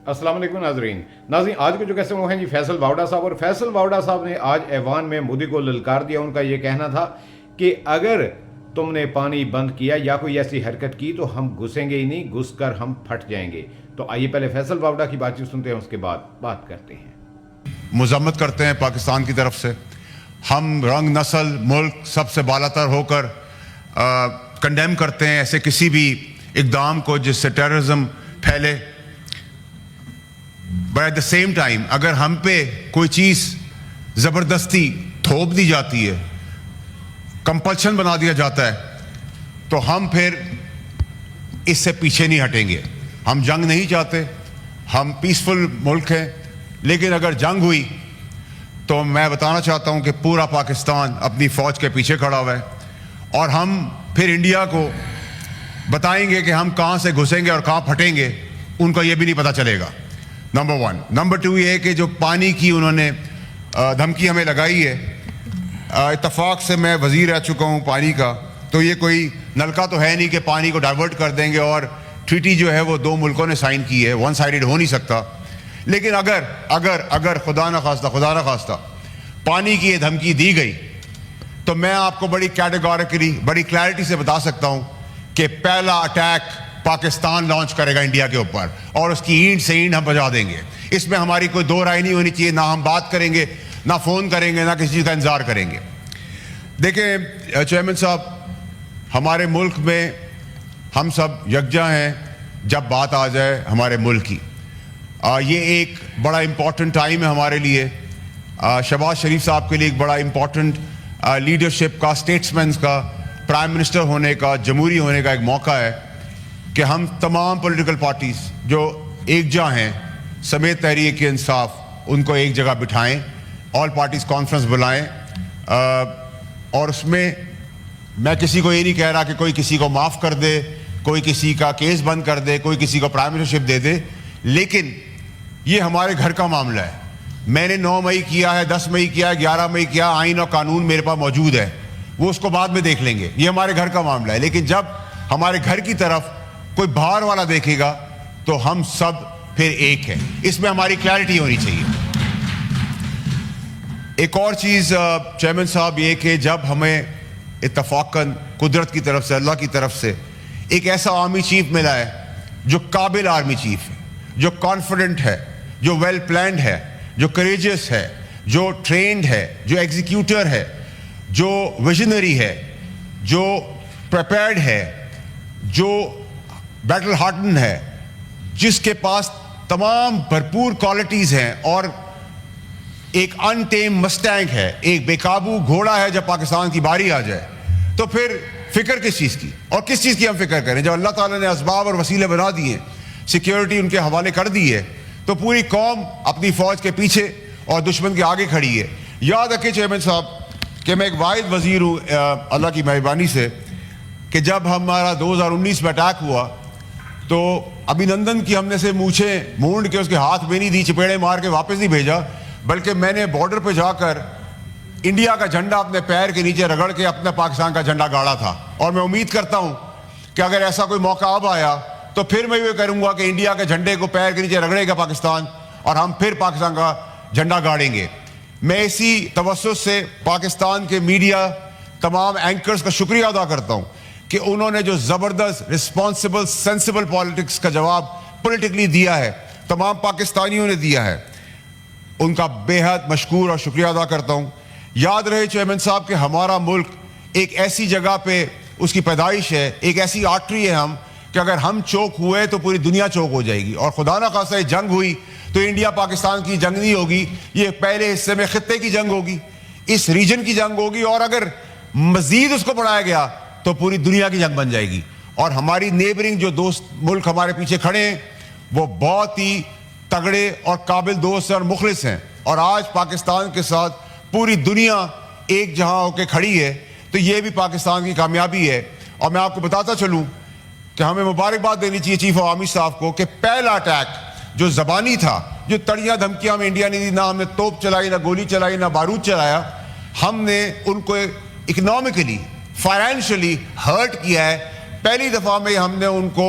السلام علیکم ناظرین آج کے جو قصے وہ ہیں جی فیصل واوڈا صاحب. اور فیصل واوڈا صاحب نے آج ایوان میں مودی کو للکار دیا. ان کا یہ کہنا تھا کہ اگر تم نے پانی بند کیا یا کوئی ایسی حرکت کی تو ہم گھسیں گے ہی نہیں, گھس کر ہم پھٹ جائیں گے. تو آئیے پہلے فیصل واوڈا کی بات چیت سنتے ہیں, اس کے بعد بات کرتے ہیں. مذمت کرتے ہیں پاکستان کی طرف سے. ہم رنگ, نسل, ملک سب سے بالاتر ہو کر کنڈیم کرتے ہیں ایسے کسی بھی اقدام کو جس سے ٹیررزم پھیلے. But at the same time اگر ہم پہ کوئی چیز زبردستی تھوپ دی جاتی ہے, کمپلشن بنا دیا جاتا ہے, تو ہم پھر اس سے پیچھے نہیں ہٹیں گے. ہم جنگ نہیں چاہتے, ہم پیسفل ملک ہیں, لیکن اگر جنگ ہوئی تو میں بتانا چاہتا ہوں کہ پورا پاکستان اپنی فوج کے پیچھے کھڑا ہوا ہے, اور ہم پھر انڈیا کو بتائیں گے کہ ہم کہاں سے گھسیں گے اور کہاں پھٹیں گے, ان کو یہ بھی نہیں پتہ چلے گا. نمبر 1. نمبر 2 یہ ہے کہ جو پانی کی انہوں نے دھمکی ہمیں لگائی ہے, اتفاق سے میں وزیر رہ چکا ہوں پانی کا, تو یہ کوئی نلکا تو ہے نہیں کہ پانی کو ڈائیورٹ کر دیں گے. اور ٹریٹی جو ہے وہ 2 ملکوں نے سائن کی ہے, ون سائیڈڈ ہو نہیں سکتا. لیکن اگر خدا نخواستہ پانی کی یہ دھمکی دی گئی تو میں آپ کو بڑی کیٹیگوریکلی, بڑی کلیئرٹی سے بتا سکتا ہوں کہ پہلا اٹیک پاکستان لانچ کرے گا انڈیا کے اوپر, اور اس کی اینٹ سے اینٹ ہم بجا دیں گے. اس میں ہماری کوئی دو رائے نہیں ہونی چاہیے. نہ ہم بات کریں گے, نہ فون کریں گے, نہ کسی چیز کا انتظار کریں گے. دیکھیں چیئرمین صاحب, ہمارے ملک میں ہم سب یکجا ہیں جب بات آ جائے ہمارے ملک کی. یہ ایک بڑا امپورٹنٹ ٹائم ہے ہمارے لیے. شہباز شریف صاحب کے لیے ایک بڑا امپورٹنٹ لیڈرشپ کا, اسٹیٹسمینس کا, پرائم منسٹر ہونے کا, جمہوری ہونے کا ایک موقع ہے کہ ہم تمام پولیٹیکل پارٹیز جو ایکجا ہیں سمیت تحریک انصاف, ان کو ایک جگہ بٹھائیں, آل پارٹیز کانفرنس بلائیں. اور اس میں کسی کو یہ نہیں کہہ رہا کہ کوئی کسی کو معاف کر دے, کوئی کسی کا کیس بند کر دے, کوئی کسی کو پرائم منسٹرشپ دے دے, لیکن یہ ہمارے گھر کا معاملہ ہے. میں نے 9 مئی کیا ہے, 10 مئی کیا ہے, 11 مئی کیا, آئین اور قانون میرے پاس موجود ہے, وہ اس کو بعد میں دیکھ لیں گے. یہ ہمارے گھر کا معاملہ ہے. لیکن جب ہمارے گھر کی طرف کوئی باہر والا دیکھے گا تو ہم سب پھر ایک ہیں. اس میں ہماری کلیئرٹی ہونی چاہیے. ایک اور چیز چیئرمین صاحب, یہ کہ جب ہمیں اتفاقاً قدرت کی طرف سے, اللہ کی طرف سے ایک ایسا آرمی چیف ملا ہے جو قابل آرمی چیف ہے, جو کانفیڈنٹ ہے, جو ویل پلانڈ ہے, جو کریجس ہے, جو ٹرینڈ ہے, جو ایگزیکیوٹر ہے, جو ویژنری ہے, جو پریپیئرڈ ہے, جو بیٹل ہارٹن ہے, جس کے پاس تمام بھرپور کوالٹیز ہیں, اور ایک ان ٹیم مسٹینگ ہے, ایک بے قابو گھوڑا ہے. جب پاکستان کی باری آ جائے تو پھر فکر کس چیز کی, اور کس چیز کی ہم فکر کریں؟ جب اللہ تعالیٰ نے اسباب اور وسیلے بنا دیے, سیکیورٹی ان کے حوالے کر دی ہے, تو پوری قوم اپنی فوج کے پیچھے اور دشمن کے آگے کھڑی ہے. یاد رکھیں چیئرمین صاحب کہ میں ایک واحد وزیر ہوں اللہ کی مہربانی سے, کہ جب ہمارا 2019 میں اٹیک ہوا تو ابھینندن کی ہم نے سے مونچھیں مونڈ کے اس کے ہاتھ میں نہیں دی, چپیڑے مار کے واپس نہیں بھیجا, بلکہ میں نے بارڈر پہ جا کر انڈیا کا جھنڈا اپنے پیر کے نیچے رگڑ کے اپنے پاکستان کا جھنڈا گاڑا تھا. اور میں امید کرتا ہوں کہ اگر ایسا کوئی موقع اب آیا تو پھر میں یہ کروں گا کہ انڈیا کے جھنڈے کو پیر کے نیچے رگڑے گا پاکستان, اور ہم پھر پاکستان کا جھنڈا گاڑیں گے. میں اسی توسط سے پاکستان کے میڈیا تمام اینکرز کا شکریہ ادا کرتا ہوں کہ انہوں نے جو زبردست رسپانسبل سینسیبل پالیٹکس کا جواب پولیٹیکلی دیا ہے, تمام پاکستانیوں نے دیا ہے, ان کا بے حد مشکور اور شکریہ ادا کرتا ہوں. یاد رہے چیئرمین صاحب کہ ہمارا ملک ایک ایسی جگہ پہ اس کی پیدائش ہے, ایک ایسی آرٹری ہے ہم, کہ اگر ہم چوک ہوئے تو پوری دنیا چوک ہو جائے گی. اور خدا نہ خواستہ جنگ ہوئی تو انڈیا پاکستان کی جنگ نہیں ہوگی, یہ پہلے حصے میں خطے کی جنگ ہوگی, اس ریجن کی جنگ ہوگی, اور اگر مزید اس کو بڑھایا گیا تو پوری دنیا کی جنگ بن جائے گی. اور ہماری نیبرنگ جو دوست ملک ہمارے پیچھے کھڑے ہیں وہ بہت ہی تگڑے اور قابل دوست اور مخلص ہیں, اور آج پاکستان کے ساتھ پوری دنیا ایک جہاں ہو کے کھڑی ہے, تو یہ بھی پاکستان کی کامیابی ہے. اور میں آپ کو بتاتا چلوں کہ ہمیں مبارکباد دینی چاہیے چیف آف آرمی صاحب کو کہ پہلا اٹیک جو زبانی تھا, جو تڑیاں دھمکیاں ہمیں انڈیا نے دی, نہ ہم نے توپ چلائی, نہ گولی چلائی, نہ بارود چلایا, ہم نے ان کو اکنامکلی فائنینشلی ہرٹ کیا ہے. پہلی دفعہ میں ہم نے ان کو